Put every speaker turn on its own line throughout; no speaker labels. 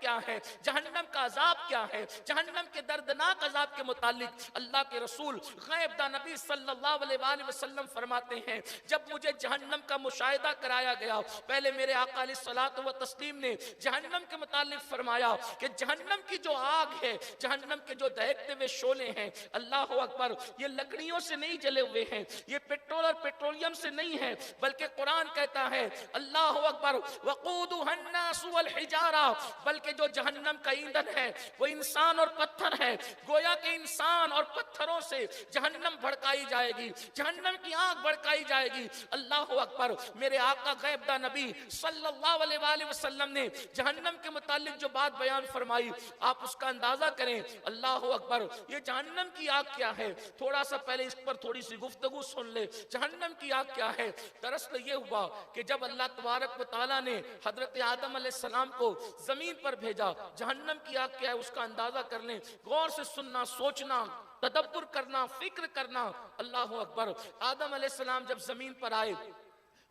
کیا ہے، جہنم کا عذاب کیا ہے، جہنم کے دردناک عذاب کے متعلق اللہ کے رسول غیب داں نبی صلی اللہ علیہ وآلہ وسلم فرماتے ہیں جب مجھے جہنم کا مشاہدہ کرایا گیا، پہلے میرے آقا علیہ الصلوۃ والتسلیم نے جہنم کے متعلق فرمایا کہ جہنم کی جو آگ ہے، جہنم کے جو دہکتے ہوئے شعلے ہیں، اللہ اکبر، یہ لکڑیوں سے نہیں جلے ہوئے ہیں، یہ پیٹرول اور پیٹرولیم سے نہیں ہے، بلکہ قرآن کہتا ہے اللہ اکبر وقودها الناس والحجارہ، بلکہ جو جہنم کا ایندھن ہے وہ انسان اور پتھر ہے۔ گویا کہ انسان اور پتھروں سے جہنم بھڑکائی جائے گی، جہنم کی آگ بھڑکائی جائے گی۔ اللہ اکبر، میرے آقا غیب داں نبی صلی اللہ علیہ وآلہ وسلم نے جہنم کے متعلق جو بات بیان فرمائی، آپ اس کا اندازہ کریں۔ اللہ اکبر، یہ جہنم کی آگ کیا ہے؟ تھوڑا سا پہلے اس پر تھوڑی سی گفتگو سن لے۔ جہنم کی آگ کیا ہے؟ دراصل یہ ہوا کہ جب اللہ تبارک و تعالیٰ نے حضرت آدم علیہ السلام کو زمین پر بھیجا، جہنم کی آگ کیا ہے اس کا اندازہ کر لیں، غور سے سننا، سوچنا، تدبر کرنا، فکر کرنا۔ اللہ اکبر، آدم علیہ السلام جب زمین پر آئے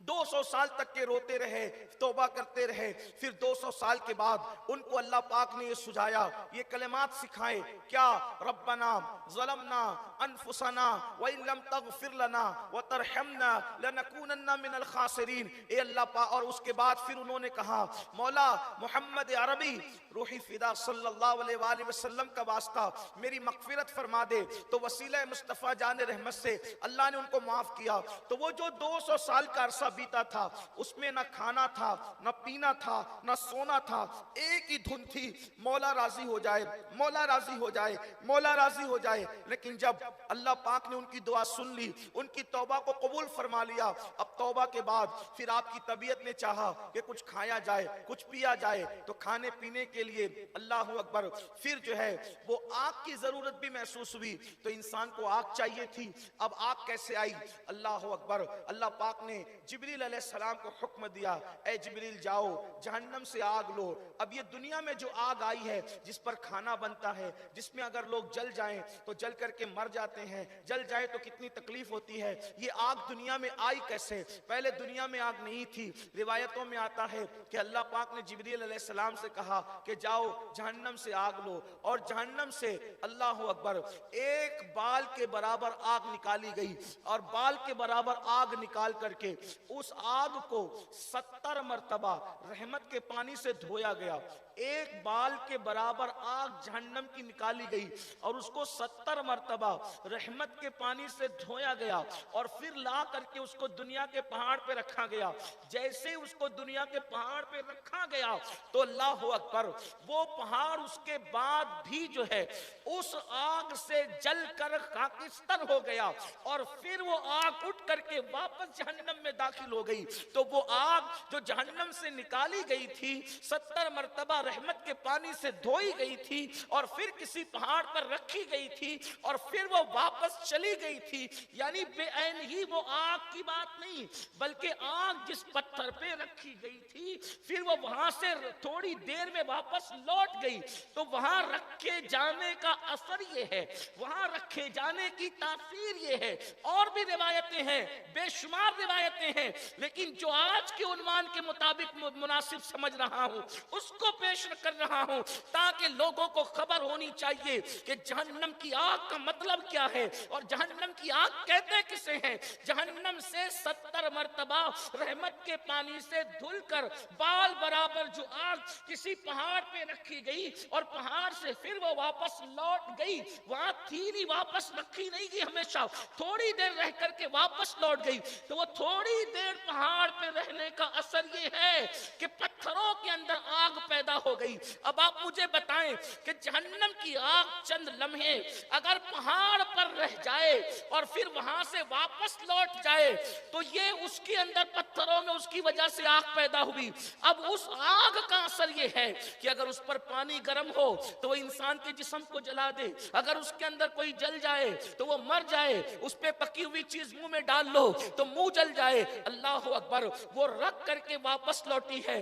200 سال تک کے روتے رہے، توبہ کرتے رہے، پھر 200 سال کے بعد ان کو اللہ پاک نے یہ سجایا، یہ کلمات سکھائے، کیا؟ ربنا ظلمنا انفسنا وان لم تغفر لنا وترحمنا لنکونن من الخاسرین۔ اے اللہ پاک، اور اس کے بعد پھر انہوں نے کہا مولا محمد عربی روحی فدا صلی اللہ علیہ وآلہ وسلم کا واسطہ میری مغفرت فرما دے، تو وسیلہ مصطفیٰ جان رحمت سے اللہ نے ان کو معاف کیا۔ تو وہ جو 200 سال کا عرصہ بیتا تھا، اس میں نہ کھانا تھا، نہ پینا تھا، نہ سونا تھا، ایک ہی دھن تھی، مولا راضی ہو جائے، مولا راضی ہو جائے، مولا راضی ہو جائے۔ لیکن جب اللہ پاک نے ان کی دعا سن لی، ان کی توبہ کو قبول فرما لیا، اب توبہ کے بعد پھر آپ کی طبیعت نے چاہا کہ کچھ کھایا جائے، کچھ پیا جائے، تو کھانے پینے کے لیے اللہ اکبر پھر جو ہے وہ آگ کی ضرورت بھی محسوس ہوئی، تو انسان کو آگ چاہیے تھی۔ اب آگ کیسے آئی؟ اللہ اکبر، اللہ پاک نے جبریل علیہ السلام کو حکم دیا، اے جبریل جاؤ جہنم سے آگ لو۔ اب یہ دنیا میں جو آگ آئی ہے، جس پر کھانا بنتا ہے، جس میں اگر لوگ جل جائیں تو جل کر کے مر جاتے ہیں، جل جائے تو کتنی تکلیف ہوتی ہے، یہ آگ دنیا میں آئی کیسے؟ پہلے دنیا میں آگ نہیں تھی۔ روایتوں میں آتا ہے کہ اللہ پاک نے جبریل علیہ السلام سے کہا کہ جاؤ جہنم سے آگ لو، اور جہنم سے اللہ اکبر ایک بال کے برابر آگ نکالی گئی، اور بال کے برابر آگ نکال کر کے اس آگ کو 70 مرتبہ رحمت کے پانی سے دھویا گیا۔ ایک بال کے برابر آگ جہنم کی نکالی گئی اور اس کو 70 مرتبہ رحمت کے پانی سے دھویا گیا، اور پھر لا کر کے اس کو دنیا کے پہاڑ پہ رکھا گیا۔ جیسے اس کو دنیا کے پہاڑ پہ رکھا گیا تو اللہ اکبر وہ پہاڑ اس کے بعد بھی جو ہے اس آگ سے جل کر خاکستر ہو گیا، اور پھر وہ آگ اٹھ کر کے واپس جہنم میں داخل ہو گئی۔ تو وہ آگ جو جہنم سے نکالی گئی تھی، 70 مرتبہ رحمت کے پانی سے دھوئی گئی تھی، اور پھر کسی پہاڑ پر رکھی گئی تھی، اور پھر وہ واپس چلی گئی تھی، یعنی بے عین ہی وہ آگ کی بات نہیں، بلکہ آگ جس پتھر پہ رکھی گئی تھی، پھر وہ وہاں سے تھوڑی دیر میں واپس لوٹ گئی۔ تو وہاں رکھے جانے کا اثر یہ ہے، وہاں رکھے جانے کی تاثیر یہ ہے۔ اور بھی روایتیں ہیں، بے شمار روایتیں ہیں، لیکن جو آج کے عنوان کے مطابق مناسب سمجھ رہا ہوں اس کو پیش کر رہا ہوں، تاکہ لوگوں کو خبر ہونی چاہیے کہ جہنم کی آگ کا مطلب کیا ہے، اور جہنم کی آگ کہتے کسے ہیں۔ جہنم سے 70 مرتبہ رحمت کے پانی سے دھل کر بال برابر جو آگ کسی پہاڑ پہ رکھی گئی، اور پہاڑ سے پھر وہ واپس لوٹ گئی، وہاں تھی نہیں، واپس رکھی نہیں گئی، ہمیشہ تھوڑی دیر رہ کر کے واپس لوٹ گئی۔ تو وہ تھوڑی دیر پہاڑ پہ رہنے کا اثر یہ ہے کہ پتھروں کے اندر آگ پیدا ہو گئی۔ اب آپ مجھے بتائیں کہ جہنم کی آگ چند لمحے اگر پہاڑ پر رہ جائے اور پھر وہاں سے واپس لوٹ جائے تو یہ اس کے اندر پتھروں میں اس کی وجہ سے آگ پیدا ہوئی۔ اب اس آگ کا اثر یہ ہے کہ اگر اس پر پانی گرم ہو تو وہ انسان کے جسم کو جلا دے، اگر اس کے اندر کوئی جل جائے تو وہ مر جائے، اس پہ پکی ہوئی چیز منہ میں ڈال لو تو منہ جل جائے۔ اللہ اکبر، وہ رکھ کر کے واپس لوٹی ہے۔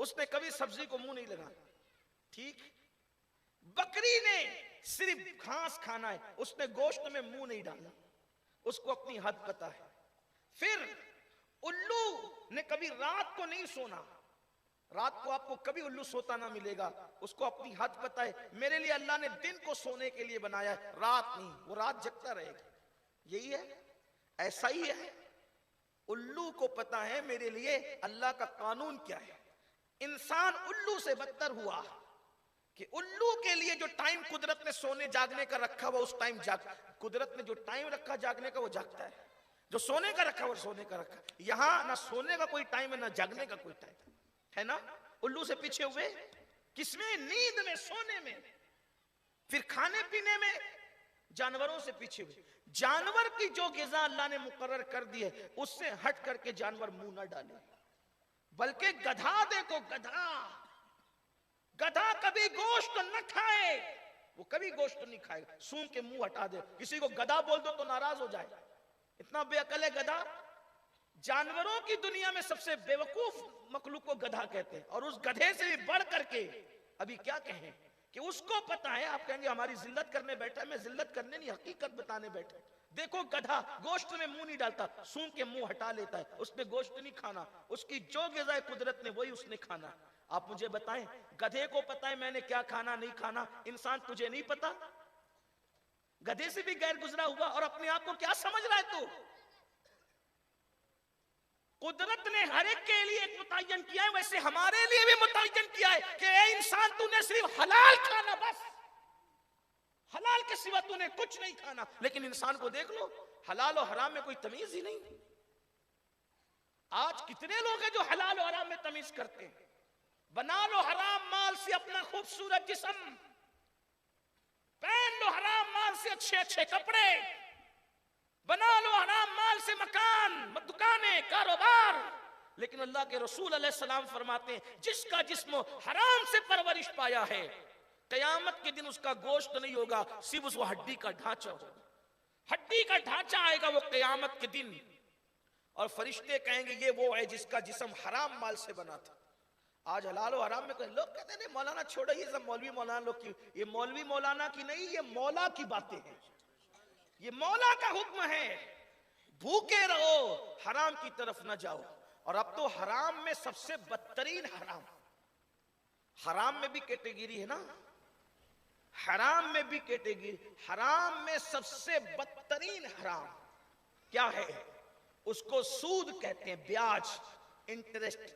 اس نے کبھی سبزی کو منہ نہیں لگایا. ٹھیک. بکری نے صرف گھاس کھانا ہے, اس نے گوشت میں منہ نہیں ڈالنا, اس کو اپنی حد پتہ ہے. پھر الو نے کبھی رات کو نہیں سونا, رات کو آپ کو کبھی الو سوتا نہ ملے گا, اس کو اپنی حد پتہ ہے. میرے لیے اللہ نے دن کو سونے کے لیے بنایا ہے, رات نہیں, وہ رات جگتا رہے گا. یہی ہے, ایسا ہی ہے. الو کو پتا ہے میرے لیے اللہ کا قانون کیا ہے. انسان الو سے بدتر ہوا کہ الو کے لیے جو ٹائم قدرت نے سونے جاگنے کا رکھا وہ اس ٹائم قدرت نے جو ٹائم رکھا جاگنے کا وہ جاگتا ہے, جو سونے کا رکھا وہ سونے کا رکھا. یہاں نہ سونے کا کوئی ٹائم ہے نہ جاگنے کا کوئی ٹائم ہے نا. الو سے پیچھے ہوئے کس میں؟ نیند میں, سونے میں. پھر کھانے پینے میں جانوروں سے پیچھے ہوئے. جانور کی جو غذا اللہ نے مقرر کر دی ہے اس سے ہٹ کر کے جانور منہ نہ ڈالے. بلکہ گدھا دیکھو, گدھا کبھی گوشت نہ کھائے, وہ کبھی گوشت نہیں کھائے, سونگ کے منہ ہٹا دے. کسی کو گدھا بول دو تو ناراض ہو جائے, اتنا بے عقل ہے گدھا. جانوروں کی دنیا میں سب سے بے وقوف مخلوق کو گدھا کہتے ہیں, اور اس گدھے سے بھی بڑھ کر کے ابھی کیا کہیں کہ اس کو پتا ہے. آپ کہیں گے ہماری ذلت کرنے بیٹھا ہے, میں ذلت کرنے نہیں حقیقت بتانے بیٹھا. دیکھو گدھا گوشت میں منہ نہیں ڈالتا, سونگ کے منہ ہٹا لیتا ہے. اس نے گوشت نہیں کھانا, اس کی جو غذا قدرت نے وہی اس نے کھانا. آپ مجھے بتائیں, گدھے کو پتا ہے میں نے کیا کھانا نہیں کھانا, انسان تجھے نہیں پتا؟ گدھے سے بھی غیر گزرا ہوا اور اپنے آپ کو کیا سمجھ رہا ہے تو؟ قدرت نے ہر ایک کے لیے ایک متعین کیا ہے, ویسے ہمارے لیے بھی متعین کیا ہے کہ اے انسان تو نے صرف حلال کھانا, بس حلال کے سوا تو نے کچھ نہیں کھانا. لیکن انسان کو دیکھ لو, حلال و حرام میں کوئی تمیز ہی نہیں. آج کتنے لوگ ہیں جو حلال و حرام میں تمیز کرتے ہیں. بنا لو حرام مال سے اپنا خوبصورت جسم, پہن لو حرام مال سے اچھے اچھے کپڑے, بنا لو حرام مال سے مکان, دکانیں, کاروبار. لیکن اللہ کے رسول علیہ السلام فرماتے ہیں جس کا جسم حرام سے پرورش پایا ہے قیامت کے دن اس کا گوشت نہیں ہوگا, صرف اس وہ ہڈی کا ڈھانچہ ہوگا. ہڈی کا ڈھانچہ آئے گا وہ قیامت کے دن, اور فرشتے کہیں گے یہ وہ ہے جس کا جسم حرام مال سے بنا تھا. آج حلال و حرام میں کوئی لوگ کہتے ہیں مولانا چھوڑو یہ سب مولوی مولانا لوگ کی, یہ مولوی مولانا کی نہیں, یہ مولا کی باتیں ہیں, یہ مولا کا حکم ہے. بھوکے رہو, حرام کی طرف نہ جاؤ. اور اب تو حرام میں سب سے بدترین حرام, حرام میں بھی کیٹیگری ہے نا, حرام میں بھی کیٹیگری. حرام میں سب سے بدترین حرام کیا ہے؟ اس کو سود کہتے ہیں, بیاج, انٹرسٹ.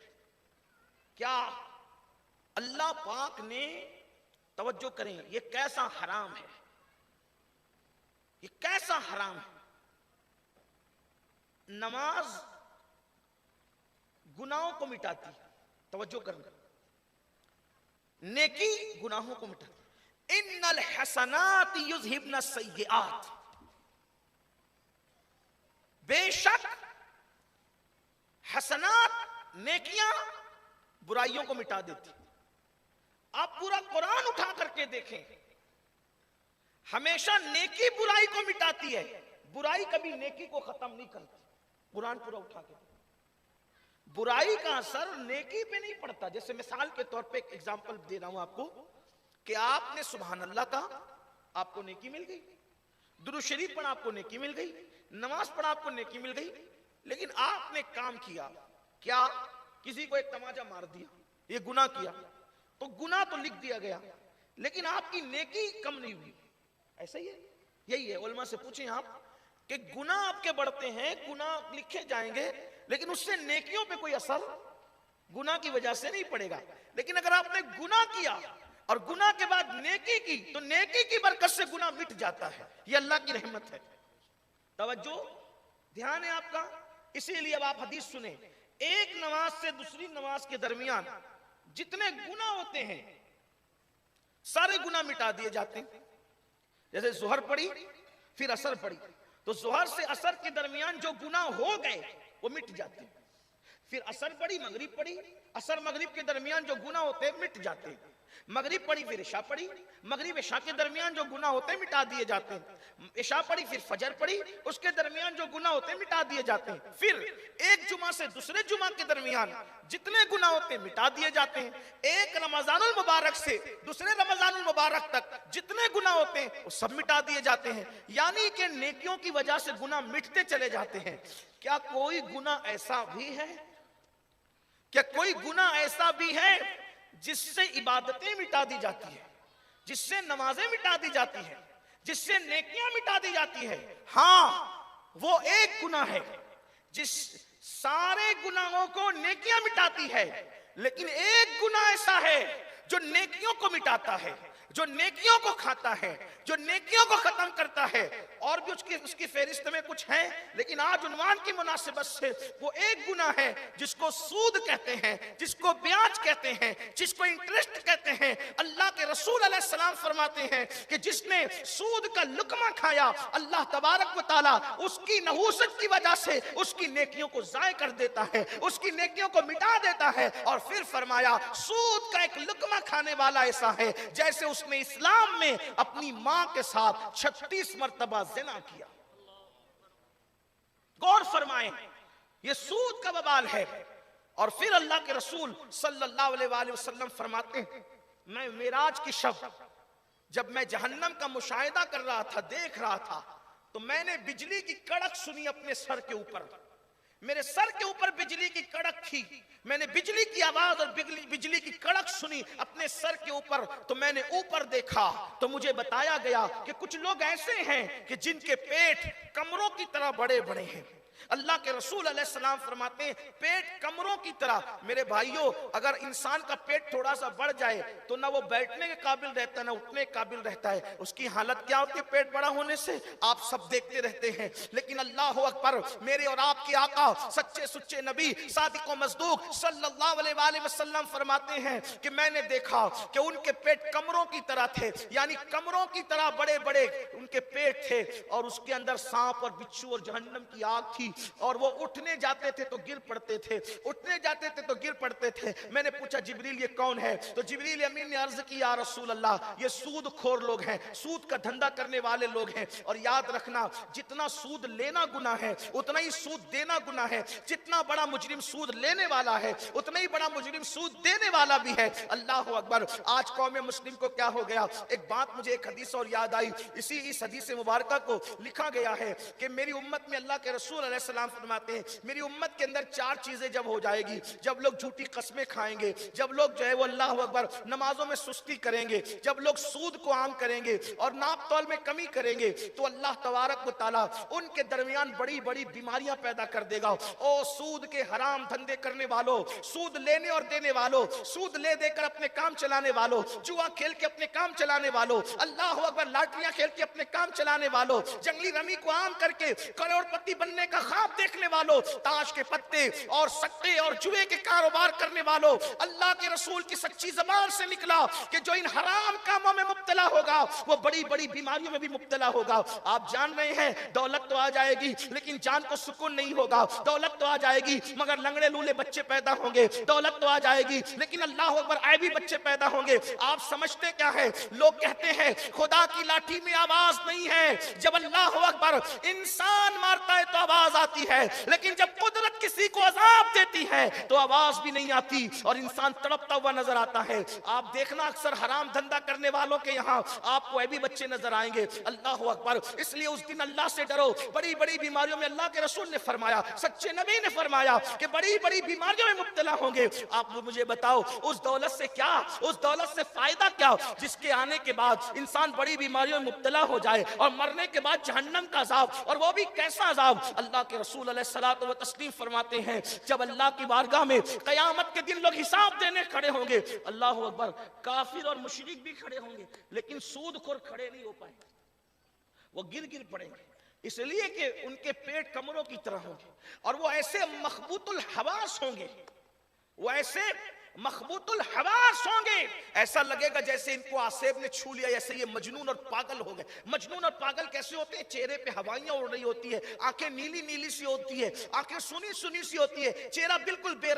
کیا اللہ پاک نے, توجہ کریں, یہ کیسا حرام ہے, یہ کیسا حرام ہے. نماز گناہوں کو مٹاتی, توجہ کرنا, نیکی گناہوں کو مٹاتی. ان الحسنات یذہبن السیئات, بے شک حسنات نیکیاں برائیوں کو مٹا دیتی. آپ پورا قرآن اٹھا کر کے دیکھیں, ہمیشہ نیکی برائی کو مٹاتی ہے, برائی کبھی نیکی کو ختم نہیں کرتی. قرآن پورا اٹھا کے دیکھیں, برائی کا اثر نیکی پہ نہیں پڑتا. جیسے مثال کے طور پہ ایک ایگزامپل دے رہا ہوں آپ کو, کہ آپ نے سبحان اللہ کہا, آپ کو نیکی مل گئی. درود شریف پڑھا, آپ کو نیکی مل گئی. نماز پڑھا, آپ کو نیکی مل گئی. لیکن آپ نے کام کیا, کیا؟ کسی کو ایک تماچا مار دیا, یہ گناہ کیا, تو گناہ تو لکھ دیا گیا, لیکن آپ کی نیکی کم نہیں ہوئی. ایسا ہی ہے, یہی ہے. علماء سے پوچھیں آپ کہ گناہ آپ کے بڑھتے ہیں, گناہ لکھے جائیں گے, لیکن اس سے نیکیوں پہ کوئی اثر گناہ کی وجہ سے نہیں پڑے گا. لیکن اگر آپ نے گناہ کیا اور گناہ کے بعد نیکی کی, تو نیکی کی برکت سے گناہ مٹ جاتا ہے. یہ اللہ کی رحمت ہے. توجہ, دھیان ہے آپ کا. اسی لیے اب آپ حدیث سنیں, ایک نماز سے دوسری نماز کے درمیان جتنے گناہ ہوتے ہیں سارے گناہ مٹا دیے جاتے ہیں. جیسے ظہر پڑھی پھر عصر پڑھی, تو ظہر سے عصر کے درمیان جو گناہ ہو گئے وہ مٹ جاتے ہیں. پھر عصر پڑھی, مغرب پڑھی, عصر مغرب کے درمیان جو گناہ ہوتے ہیں مٹ جاتے ہیں. مغرب پڑھی پھر عشاء پڑھی, مغرب عشاء کے درمیان جو گناہ ہوتے ہیں مٹا دیے جاتے ہیں. عشاء پڑھی پھر فجر پڑھی, اس کے درمیان جو گناہ ہوتے ہیں مٹا دیے جاتے ہیں. پھر ایک جمعہ سے دوسرے جمعہ کے درمیان جتنے گناہ ہوتے ہیں مٹا دیے جاتے ہیں. ایک رمضان المبارک سے دوسرے رمضان المبارک تک جتنے گناہ ہوتے ہیں وہ سب مٹا دیے جاتے ہیں. یعنی کہ نیکیوں کی وجہ سے گناہ مٹتے چلے جاتے ہیں. کیا کوئی گناہ ایسا بھی ہے؟ کیا کوئی گناہ ایسا بھی ہے جس سے عبادتیں مٹا دی جاتی ہیں، جس سے نمازیں مٹا دی جاتی ہیں، جس سے نیکیاں مٹا دی جاتی ہیں؟ ہاں، وہ ایک گناہ ہے جس سارے گناہوں کو نیکیاں مٹاتی ہے، لیکن ایک گناہ ایسا ہے جو نیکیوں کو مٹاتا ہے، جو نیکیوں کو کھاتا ہے، جو نیکیوں کو ختم کرتا ہے. اور بھی اس کی فہرست میں کچھ ہے، لیکن آج عنوان کی مناسبت سے وہ ایک گناہ ہے جس کو سود کہتے ہیں، جس کو بیاج کہتے ہیں، جس کو انٹرسٹ کہتے ہیں. اللہ کے رسول علیہ السلام فرماتے ہیں کہ جس نے سود کا لقمہ کھایا، اللہ تبارک و تعالیٰ اس کی نحوست کی وجہ سے اس کی نیکیوں کو ضائع کر دیتا ہے، اس کی نیکیوں کو مٹا دیتا ہے. اور پھر فرمایا سود کا ایک لقمہ کھانے والا ایسا ہے جیسے اس نے اسلام میں اپنی ماں کے ساتھ 36 مرتبہ زنا کیا. غور فرمائیں، یہ سود کا وبال ہے. اور پھر اللہ کے رسول صلی اللہ علیہ وآلہ وسلم فرماتے ہیں، میں معراج کی شب جب میں جہنم کا مشاہدہ کر رہا تھا، دیکھ رہا تھا، تو میں نے بجلی کی کڑک سنی اپنے سر کے اوپر. میرے سر کے اوپر بجلی کی کڑک تھی، میں نے بجلی کی آواز اور بجلی کی کڑک سنی اپنے سر کے اوپر. تو میں نے اوپر دیکھا تو مجھے بتایا گیا کہ کچھ لوگ ایسے ہیں کہ جن کے پیٹ کمروں کی طرح بڑے بڑے ہیں. اللہ کے رسول علیہ السلام فرماتے ہیں پیٹ کمروں کی طرح. میرے بھائیوں، اگر انسان کا پیٹ تھوڑا سا بڑھ جائے تو نہ وہ بیٹھنے کے قابل رہتا ہے نہ اٹھنے کے قابل رہتا ہے. اس کی حالت کیا ہوتی ہے پیٹ بڑا ہونے سے؟ آپ سب دیکھتے رہتے ہیں. لیکن اللہ اکبر، میرے اور آپ کے آقا سچے سچے نبی صادق و مصدوق صلی اللہ علیہ وآلہ وسلم فرماتے ہیں کہ میں نے دیکھا کہ ان کے پیٹ کمروں کی طرح تھے، یعنی کمروں کی طرح بڑے بڑے ان کے پیٹ تھے، اور اس کے اندر سانپ اور بچھو اور جہنم کی آگ تھی. اور وہ اٹھنے جاتے تھے تو گر پڑتے تھے، اٹھنے جاتے تھے تو گر پڑتے تھے. میں نے پوچھا جبریل یہ کون ہے؟ تو جبریل امین نے عرض کی یا رسول اللہ یہ سود خور لوگ ہیں، سود کا دھندا کرنے والے لوگ ہیں. اور یاد رکھنا جتنا سود لینا گناہ ہے اتنا ہی سود دینا گناہ ہے. جتنا بڑا مجرم سود لینے والا ہے اتنا ہی بڑا مجرم سود دینے والا بھی ہے. اللہ اکبر. آج قوم مسلم کو کیا ہو گیا؟ ایک بات مجھے ایک حدیث اور یاد آئی، اس حدیث مبارکہ کو لکھا گیا ہے کہ میری امت میں اللہ کے رسول علیہ السلام فرماتے ہیں میری امت کے اندر 4 چیزیں جب ہو جائے گی، جب لوگ جھوٹی قسمیں کھائیں گے، جب لوگ جو ہے وہ اللہ اکبر نمازوں میں سستی کریں گے، جب لوگ سود کو عام کریں گے اور ناپ تول میں کمی کریں گے، تو اللہ تبارک و تعالیٰ ان کے درمیان بڑی بڑی بیماریاں پیدا کر دے گا. او سود کے حرام دھندے کرنے والوں، سود لینے اور دینے والوں، سود لے دے کر اپنے کام چلانے والوں، جوا کھیل کے اپنے کام چلانے والوں، اللہ اکبر لاٹریاں کھیل کے اپنے کام چلانے والوں، جنگلی رمی کو عام کر کے کروڑ پتی بننے کا خواب دیکھنے والوں، تاش کے پتے اور سکے اور جوئے کے کاروبار کرنے والوں. اللہ کے رسول کی سچی زبان سے نکلا کہ جو ان حرام کاموں میں مبتلا ہوگا وہ بڑی بڑی بیماریوں میں بھی مبتلا ہوگا. آپ جان رہے ہیں دولت تو آ جائے گی لیکن جان کو سکون نہیں ہوگا. دولت تو آ جائے گی مگر لنگڑے لولے بچے پیدا ہوں گے. دولت تو آ جائے گی لیکن اللہ اکبر عیبی بچے پیدا ہوں گے. آپ سمجھتے کیا ہے؟ لوگ کہتے ہیں خدا کی لاٹھی میں آواز نہیں ہے. جب اللہ اکبر انسان مارتا ہے تو آواز آتی ہے، لیکن جب قدرت کسی کو عذاب دیتی ہے تو آواز بھی نہیں آتی اور انسان تڑپتا ہوا نظر آتا ہے. آپ دیکھنا اکثر حرام دھندا کرنے والوں کے یہاں آپ کو ایبی بچے نظر آئیں گے. اللہ اکبر. اس لیے اس دن اللہ سے ڈرو. بڑی بڑی بیماریوں میں اللہ کے رسول نے فرمایا، سچے نبی نے فرمایا کہ بڑی بڑی بیماریوں میں مبتلا ہوں گے. آپ مجھے بتاؤ اس دولت سے کیا، اس دولت سے فائدہ کیا جس کے آنے کے بعد انسان بڑی بیماریوں میں مبتلا ہو جائے اور مرنے کے بعد جہنم کا عذاب، اور وہ بھی کیسا عذاب. اللہ کے رسول علیہ الصلوۃ والتسلیم فرماتے ہیں جب اللہ کی بارگاہ میں قیامت کے دن لوگ حساب دینے کھڑے ہوں گے، اللہ اکبر، کافر اور مشرک بھی کھڑے ہوں گے لیکن سود خور کھڑے نہیں ہو پائیں گے، وہ گر گر پڑیں گے، اس لیے کہ ان کے پیٹ کمروں کی طرح ہوں گے اور وہ ایسے مخبوط الحواس ہوں گے، وہ ایسے مخبوط الحواس ہوں گے، ایسا لگے گا جیسے ان کو آسیب نے چھو لیا، جیسے یہ مجنون اور پاگل ہو گئے۔ مجنون اور پاگل کیسے ہوتے ہیں؟ چہرے پہ ہوائیاں اڑ رہی ہوتی ہے، آنکھیں نیلی نیلی سی ہوتی ہے، آنکھیں سنی سنی سی ہوتی ہے، چہرہ بالکل بے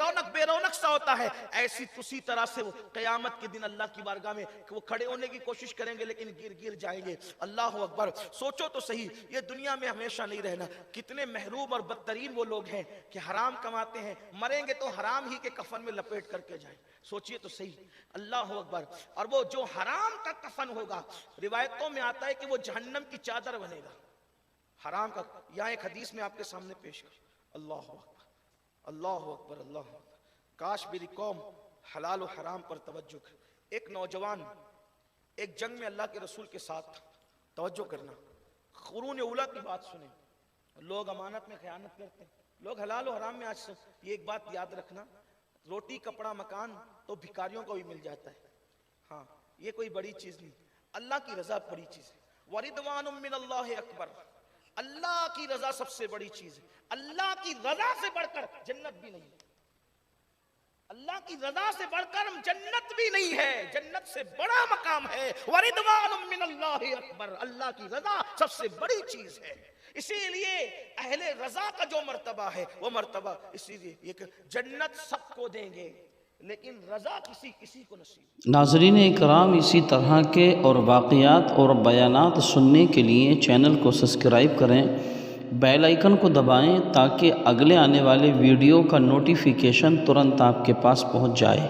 رونق سا ہوتا ہے۔ اسی طرح سے وہ قیامت کے دن اللہ کی بارگاہ میں وہ کھڑے ہونے کی کوشش کریں گے لیکن گر جائیں گے۔ اللہ اکبر! سوچو تو صحیح، یہ دنیا میں ہمیشہ نہیں رہنا۔ کتنے محروم اور بدترین وہ لوگ ہیں کہ حرام کماتے ہیں، مریں گے تو حرام ہی کے کفن میں لپیٹ کر کے جائیں۔ سوچئے تو صحیح، اللہ اکبر! اور وہ جو حرام کا کفن ہوگا، روایتوں میں آتا ہے کہ وہ جہنم کی چادر بنے گا، حرام کا۔ یہاں ایک حدیث میں آپ کے سامنے پیش کر، اللہ اکبر اللہ اکبر اللہ اکبر! کاش میری قوم حلال و حرام پر توجہ کرے۔ ایک نوجوان ایک جنگ میں اللہ کے رسول کے ساتھ، توجہ کرنا، قرون اولیٰ کی بات سنیں، لوگ امانت میں خیانت کرتے ہیں، لوگ حلال و حرام میں۔ آج یہ ایک بات یاد رکھنا، روٹی کپڑا مکان تو بھکاریوں کو بھی مل جاتا ہے، ہاں یہ کوئی بڑی چیز نہیں، اللہ کی رضا بڑی چیز ہے۔ وَرِضْوَانٌ مِّنَ اللَّهِ اکبر! اللہ کی رضا سب سے بڑی چیز ہے۔ اللہ کی رضا سے بڑھ کر جنت بھی نہیں، اللہ کی رضا سے بڑھ کر جنت بھی نہیں ہے، جنت سے بڑا مقام ہے۔ وَرِضْوَانٌ مِّنَ اللَّهِ اکبر! اللہ کی رضا سب سے بڑی چیز ہے۔ اسی لیے اہل رضا کا جو مرتبہ ہے وہ مرتبہ، اسی لیے یہ کہ جنت سب کو دیں گے لیکن رضا کسی کو نصیب۔
ناظرین اکرام، اسی طرح کے اور واقعات اور بیانات سننے کے لیے چینل کو سبسکرائب کریں، بیل آئیکن کو دبائیں تاکہ اگلے آنے والے ویڈیو کا نوٹیفیکیشن ترنت آپ کے پاس پہنچ جائے۔